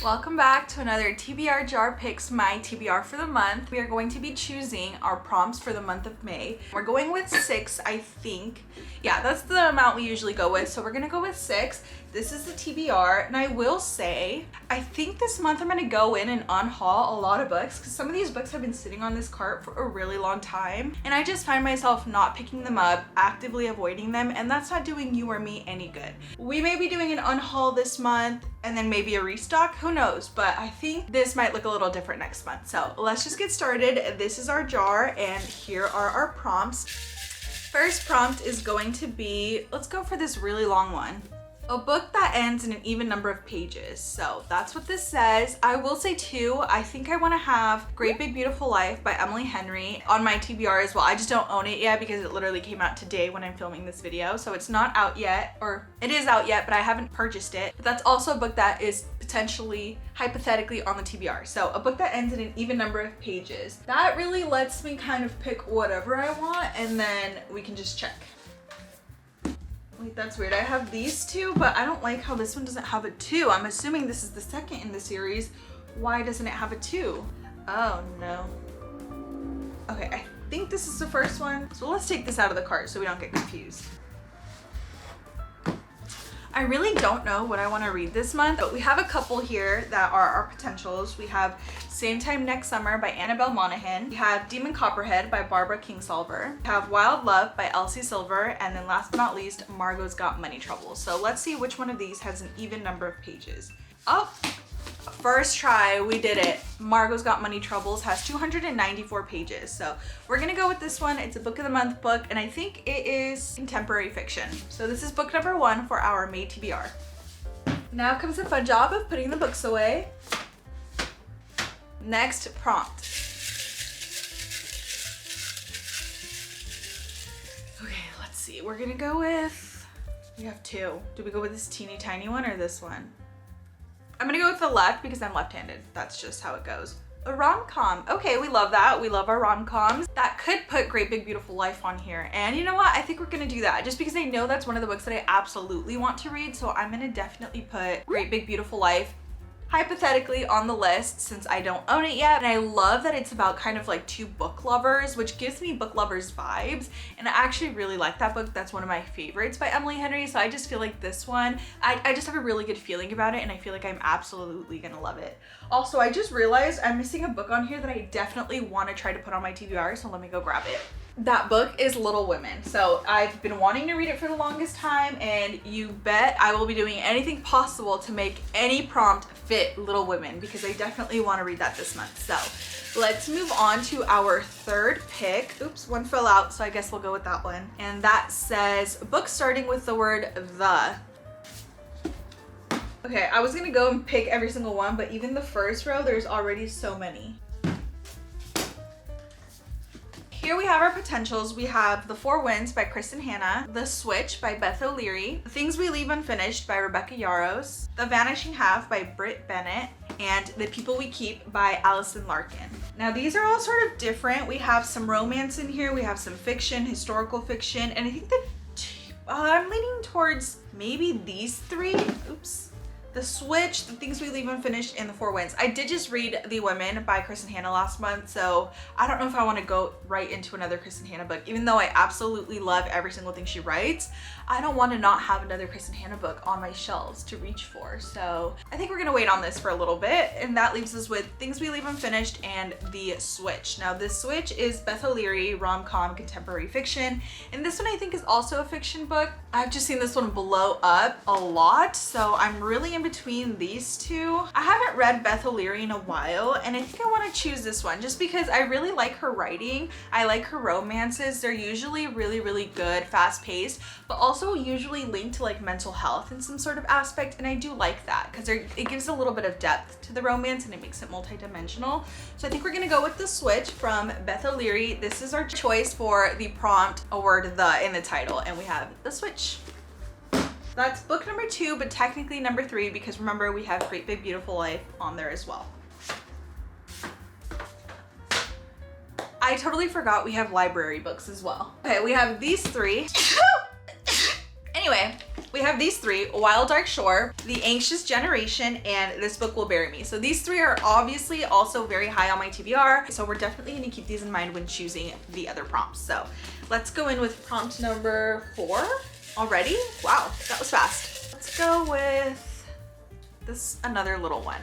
Welcome back to another TBR Jar Picks, my TBR for the month. We are going to be choosing our prompts for the month of May. We're going with 6, I think. Yeah, that's the amount we usually go with. So we're gonna go with 6. This is the TBR, and I will say, I think this month I'm gonna go in and unhaul a lot of books because some of these books have been sitting on this cart for a really long time, and I just find myself not picking them up, actively avoiding them, and that's not doing you or me any good. We may be doing an unhaul this month and then maybe a restock, who knows, but I think this might look a little different next month. So let's just get started. This is our jar, and here are our prompts. First prompt is going to be, let's go for this really long one. A book that ends in an even number of pages. So that's what this says. I will say too, I think I want to have Great Big Beautiful Life by Emily Henry on my TBR as well. I just don't own it yet because it literally came out today when I'm filming this video. So it's not out yet, or it is out yet, but I haven't purchased it. But that's also a book that is potentially, hypothetically, on the TBR. So a book that ends in an even number of pages. That really lets me kind of pick whatever I want, and then we can just check. Wait, that's weird. I have these two, but I don't like how this one doesn't have a 2. I'm assuming this is the second in the series. Why doesn't it have a 2? Oh no. Okay, I think this is the first one. So let's take this out of the cart so we don't get confused. I really don't know what I want to read this month, but we have a couple here that are our potentials. We have Same Time Next Summer by Annabelle Monaghan. We have Demon Copperhead by Barbara Kingsolver. We have Wild Love by Elsie Silver. And then last but not least, Margot's Got Money Trouble. So let's see which one of these has an even number of pages. Oh, first try, we did it. Margot's Got Money Troubles has 294 pages. So we're gonna go with this one. It's a book of the month book, and I think it is contemporary fiction. So this is book number 1 for our May TBR. Now comes the fun job of putting the books away. Next prompt. Okay, let's see. We're gonna go with, we have 2. Do we go with this teeny tiny one or this one? I'm gonna go with the left because I'm left-handed. That's just how it goes. A rom-com. Okay, we love that. We love our rom-coms. That could put Great Big Beautiful Life on here. And you know what? I think we're gonna do that just because I know that's one of the books that I absolutely want to read. So I'm gonna definitely put Great Big Beautiful Life hypothetically on the list since I don't own it yet. And I love that it's about kind of like 2 book lovers, which gives me book lovers vibes. And I actually really like that book. That's one of my favorites by Emily Henry. So I just feel like this one, I just have a really good feeling about it, and I feel like I'm absolutely gonna love it. Also, I just realized I'm missing a book on here that I definitely want to try to put on my TBR, so let me go grab it. That book is Little Women. So I've been wanting to read it for the longest time, and you bet I will be doing anything possible to make any prompt fit Little Women because I definitely want to read that this month. So let's move on to our third pick. Oops, one fell out, so I guess we'll go with that one. And that says book starting with the word the. Okay, I was gonna go and pick every single one, but even the first row, there's already so many. Here we have our potentials. We have The 4 Winds by Kristen Hanna, The Switch by Beth O'Leary, The Things We Leave Unfinished by Rebecca Yarros, The Vanishing Half by Britt Bennett, and The People We Keep by Allison Larkin. Now these are all sort of different. We have some romance in here, we have some fiction, historical fiction, and I think that I'm leaning towards maybe these 3. Oops. The Switch, The Things We Leave Unfinished, and The 4 Winds. I did just read The Women by Kristen Hanna last month, so I don't know if I want to go right into another Kristen Hanna book. Even though I absolutely love every single thing she writes, I don't want to not have another Kristen Hanna book on my shelves to reach for. So I think we're going to wait on this for a little bit, and that leaves us with Things We Leave Unfinished and The Switch. Now, The Switch is Beth O'Leary, rom-com, contemporary fiction, and this one I think is also a fiction book. I've just seen this one blow up a lot, so I'm really in between these 2. I haven't read Beth O'Leary in a while, and I think I want to choose this one just because I really like her writing. I like her romances. They're usually really, really good, fast-paced, but also usually linked to like mental health in some sort of aspect, and I do like that because it gives a little bit of depth to the romance and it makes it multi-dimensional. So I think we're gonna go with The Switch from Beth O'Leary. This is our choice for the prompt, a word the in the title, and we have The Switch. That's book number 2, but technically number 3 because remember we have Great Big Beautiful Life on there as well. I totally forgot we have library books as well. Okay, we have these 3. Anyway, We have these three: Wild Dark Shore, The Anxious Generation, and This Book Will Bury Me. So these three are obviously also very high on my TBR, so we're definitely going to keep these in mind when choosing the other prompts. So let's go in with prompt number 4 already. Wow, that was fast. Let's go with this, another little one.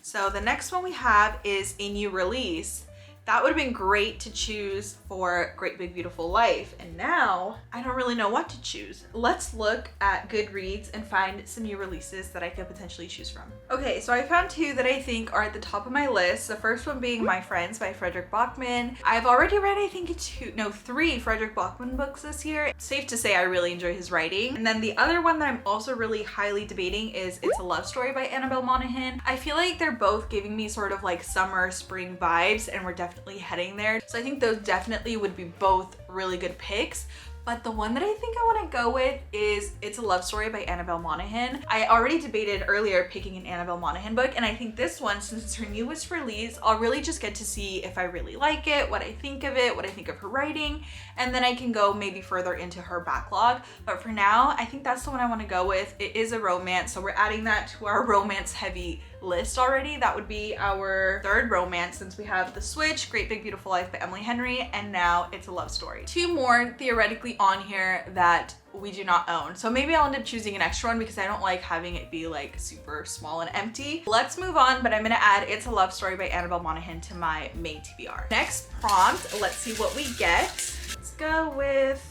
So the next one we have is a new release. That would have been great to choose for Great Big Beautiful Life. And now I don't really know what to choose. Let's look at Goodreads and find some new releases that I could potentially choose from. Okay, so I found 2 that I think are at the top of my list. The first one being My Friends by Frederick Bachman. I've already read, I think 3 Frederick Bachman books this year. Safe to say I really enjoy his writing. And then the other one that I'm also really highly debating is It's a Love Story by Annabelle Monaghan. I feel like they're both giving me sort of like summer, spring vibes, and we're definitely heading there. So I think those definitely would be both really good picks. But the one that I think I want to go with is It's a Love Story by Annabelle Monaghan. I already debated earlier picking an Annabelle Monaghan book, and I think this one, since it's her newest release, I'll really just get to see if I really like it, what I think of it, what I think of her writing, and then I can go maybe further into her backlog. But for now, I think that's the one I want to go with. It is a romance, so we're adding that to our romance heavy list already. That would be our 3rd romance, since we have The Switch, Great Big Beautiful Life by Emily Henry, and now It's a Love Story. 2 more theoretically on here that we do not own. So maybe I'll end up choosing an extra one because I don't like having it be like super small and empty. Let's move on, but I'm gonna add It's a Love Story by Annabelle Monaghan to my May TBR. Next prompt, let's see what we get. Let's go with,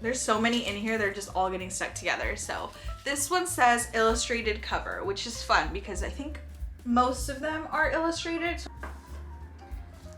there's so many in here, they're just all getting stuck together. So this one says illustrated cover, which is fun because I think most of them are illustrated.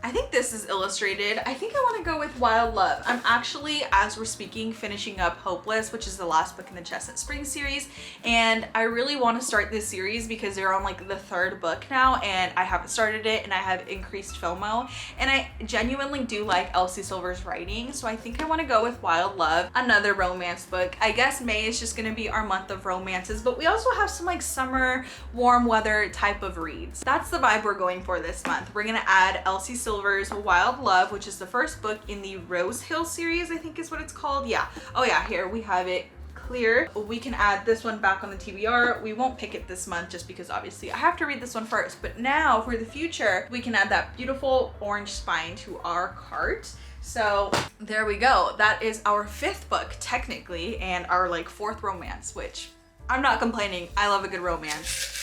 I think this is illustrated. I think I want to go with Wild Love. I'm actually, as we're speaking, finishing up Hopeless, which is the last book in the Chestnut Springs series, and I really want to start this series because they're on like the 3rd book now, and I haven't started it, and I have increased FOMO, and I genuinely do like Elsie Silver's writing, so I think I want to go with Wild Love, another romance book. I guess May is just going to be our month of romances, but we also have some like summer, warm weather type of reads. That's the vibe we're going for this month. We're going to add Elsie Silver's Wild Love, which is the first book in the Rose Hill series, I think is what it's called. Yeah. Oh yeah, here we have it clear. We can add this one back on the TBR. We won't pick it this month just because obviously I have to read this one first, but now for the future, we can add that beautiful orange spine to our cart. So there we go. That is our 5th book technically, and our like 4th romance, which I'm not complaining. I love a good romance.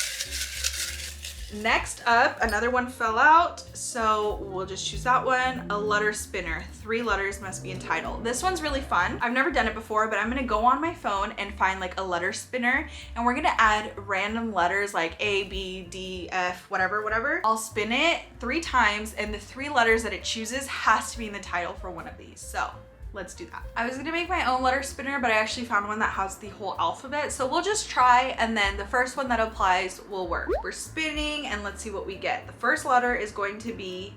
Next up, another one fell out, so we'll just choose that one. A letter spinner. 3 letters must be entitled. This one's really fun. I've never done it before, but I'm gonna go on my phone and find like a letter spinner, and we're gonna add random letters like A, B, D, F, whatever. I'll spin it 3 times, and the 3 letters that it chooses has to be in the title for one of these. So let's do that. I was gonna make my own letter spinner, but I actually found one that has the whole alphabet. So we'll just try, and then the first one that applies will work. We're spinning, and let's see what we get. The first letter is going to be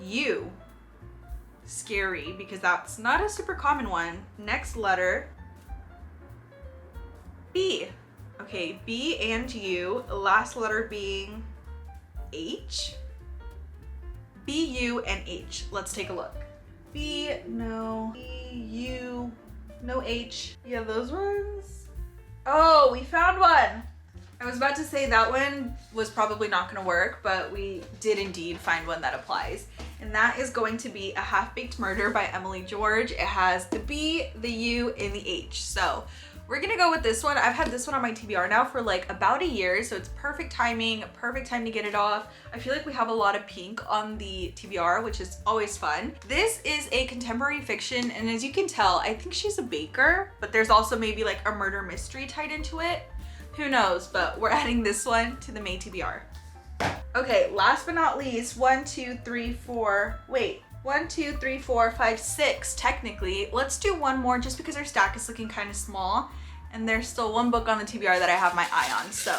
U. Scary, because that's not a super common one. Next letter, B. Okay, B and U. Last letter being H. B, U, and H. Let's take a look. B, no. B, U, no H. Yeah, those ones. Oh, we found one. I was about to say that one was probably not gonna work, but we did indeed find one that applies. And that is going to be A Half-Baked Murder by Emily George. It has the B, the U, and the H. So we're gonna go with this one. I've had this one on my TBR now for like about a year, so it's perfect timing, perfect time to get it off. I feel like we have a lot of pink on the TBR, which is always fun. This is a contemporary fiction, and as you can tell, I think she's a baker, but there's also maybe like a murder mystery tied into it. Who knows, but we're adding this one to the May TBR. Okay, last but not least, 1, 2, 3, 4, wait. 1, 2, 3, 4, 5, 6 technically. Let's do one more just because our stack is looking kind of small, and there's still one book on the TBR that I have my eye on, so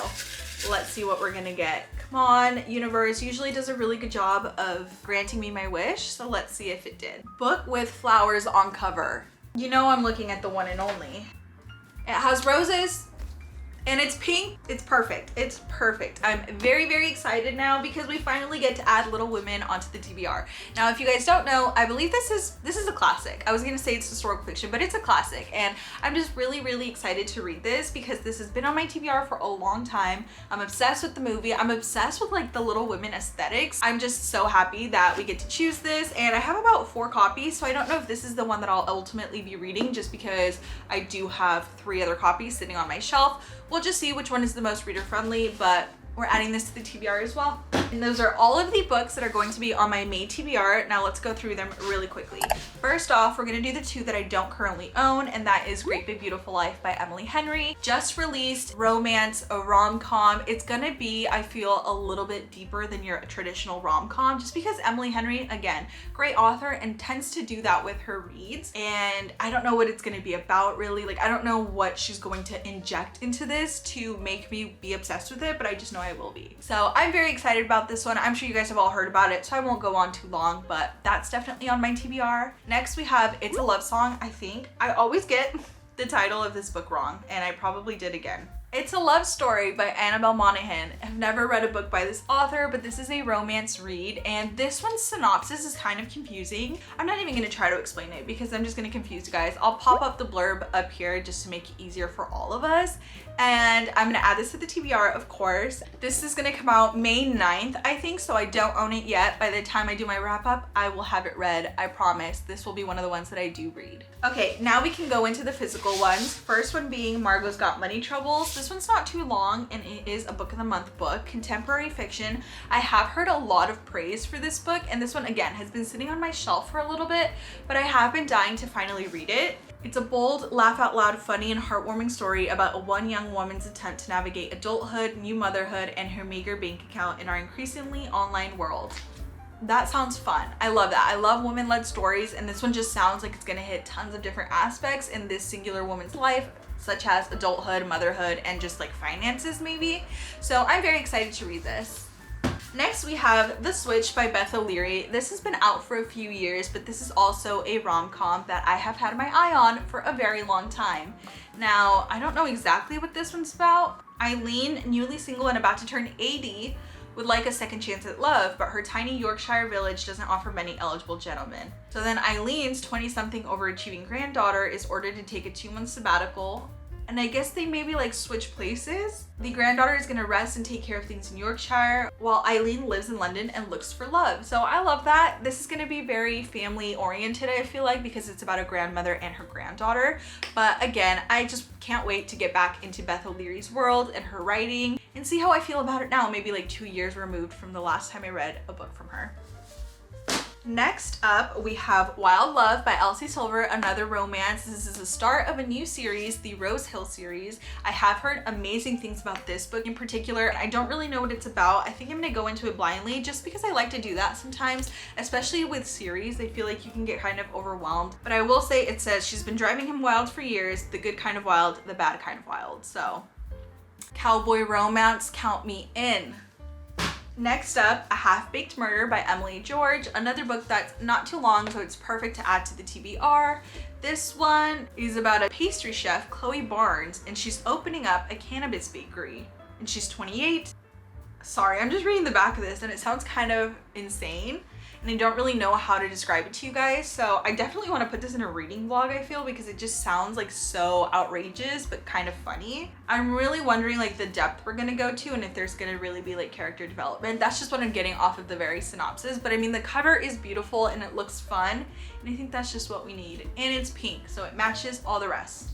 let's see what we're gonna get. Come on, universe usually does a really good job of granting me my wish, so let's see if it did. Book with flowers on cover. You know I'm looking at the one and only. It has roses And it's pink. It's perfect. It's perfect. I'm very, very excited now because we finally get to add Little Women onto the TBR. Now, if you guys don't know, I believe this is a classic. I was gonna say it's historical fiction, but it's a classic. And I'm just really, really excited to read this because this has been on my TBR for a long time. I'm obsessed with the movie. I'm obsessed with like the Little Women aesthetics. I'm just so happy that we get to choose this. And I have about 4 copies, so I don't know if this is the one that I'll ultimately be reading just because I do have 3 other copies sitting on my shelf. We'll just see which one is the most reader friendly, but we're adding this to the TBR as well. And those are all of the books that are going to be on my May TBR. Now let's go through them really quickly. First off, we're gonna do the 2 that I don't currently own, and that is Great Big Beautiful Life by Emily Henry. Just released romance, a rom-com. It's gonna be, I feel, a little bit deeper than your traditional rom-com, just because Emily Henry, again, great author and tends to do that with her reads. And I don't know what it's gonna be about really. Like, I don't know what she's going to inject into this to make me be obsessed with it, but I just know I will be. So I'm very excited about this one. I'm sure you guys have all heard about it, so I won't go on too long, but that's definitely on my TBR. Next we have It's a Love Song, I think. I always get the title of this book wrong, and I probably did again. It's a love story by Annabelle Monaghan. I've never read a book by this author, but this is a romance read, and this one's synopsis is kind of confusing. I'm not even gonna try to explain it because I'm just gonna confuse you guys. I'll pop up the blurb up here just to make it easier for all of us. And I'm gonna add this to the TBR, of course. This is gonna come out May 9th, I think, so I don't own it yet. By the time I do my wrap up, I will have it read, I promise. This will be one of the ones that I do read. Okay, now we can go into the physical ones. First one being Margot's Got Money Troubles. This one's not too long and it is a book of the month book, contemporary fiction. I have heard a lot of praise for this book, and this one again has been sitting on my shelf for a little bit, but I have been dying to finally read it. It's a bold, laugh out loud, funny and heartwarming story about one young woman's attempt to navigate adulthood, new motherhood, and her meager bank account in our increasingly online world. That sounds fun. I love that. I love women-led stories, and this one just sounds like it's gonna hit tons of different aspects in this singular woman's life, such as adulthood, motherhood, and just like finances maybe. So I'm very excited to read this. Next we have The Switch by Beth O'Leary. This has been out for a few years, but this is also a rom-com that I have had my eye on for a very long time. Now, I don't know exactly what this one's about. Eileen, newly single and about to turn 80, would like a second chance at love, but her tiny Yorkshire village doesn't offer many eligible gentlemen. So then Eileen's 20-something overachieving granddaughter is ordered to take a 2-month sabbatical, and I guess they maybe like switch places. The granddaughter is gonna rest and take care of things in Yorkshire while Eileen lives in London and looks for love. So I love that. This is gonna be very family oriented, I feel like, because it's about a grandmother and her granddaughter. But again, I just can't wait to get back into Beth O'Leary's world and her writing and see how I feel about it now, maybe like 2 years removed from the last time I read a book from her. Next up, we have Wild Love by Elsie Silver, another romance. This is the start of a new series, the Rose Hill series. I have heard amazing things about this book in particular. I don't really know what it's about. I think I'm gonna go into it blindly just because I like to do that sometimes, especially with series. I feel like you can get kind of overwhelmed. But I will say it says she's been driving him wild for years, the good kind of wild, the bad kind of wild. So, cowboy romance, count me in. Next up, A Half-Baked Murder by Emily George, another book that's not too long, so it's perfect to add to the TBR. This one is about a pastry chef, Chloe Barnes, and she's opening up a cannabis bakery, and she's 28. Sorry, I'm just reading the back of this, and it sounds kind of insane, and I don't really know how to describe it to you guys, so I definitely want to put this in a reading vlog, I feel, because it just sounds like so outrageous but kind of funny. I'm really wondering like the depth we're gonna go to and if there's gonna really be like character development. That's just what I'm getting off of the very synopsis, but I mean the cover is beautiful and it looks fun, and I think that's just what we need. And it's pink, so it matches all the rest.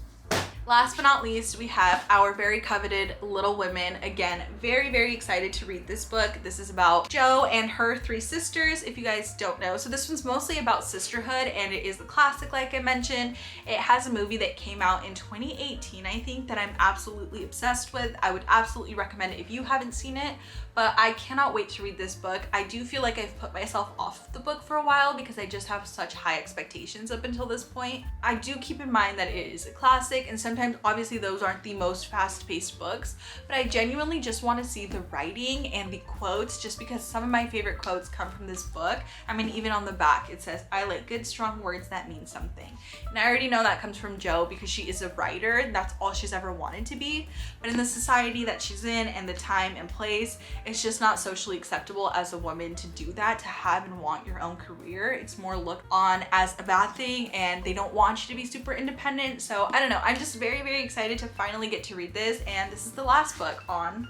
Last but not least, we have our very coveted Little Women. Again, very, very excited to read this book. This is about Jo and her 3 sisters, if you guys don't know. So this one's mostly about sisterhood, and it is the classic, like I mentioned. It has a movie that came out in 2018, I think, that I'm absolutely obsessed with. I would absolutely recommend it if you haven't seen it, but I cannot wait to read this book. I do feel like I've put myself off the book for a while because I just have such high expectations up until this point. I do keep in mind that it is a classic, and some sometimes obviously those aren't the most fast-paced books, but I genuinely just want to see the writing and the quotes, just because some of my favorite quotes come from this book. I mean, even on the back it says, "I like good strong words that mean something." And I already know that comes from Jo because she is a writer and that's all she's ever wanted to be. But in the society that she's in and the time and place, it's just not socially acceptable as a woman to do that, to have and want your own career. It's more looked on as a bad thing and they don't want you to be super independent. So I don't know, I'm just very, very excited to finally get to read this, and this is the last book on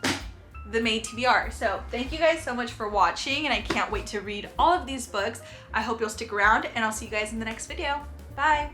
the May TBR. So thank you guys so much for watching, and I can't wait to read all of these books. I hope you'll stick around, and I'll see you guys in the next video. Bye.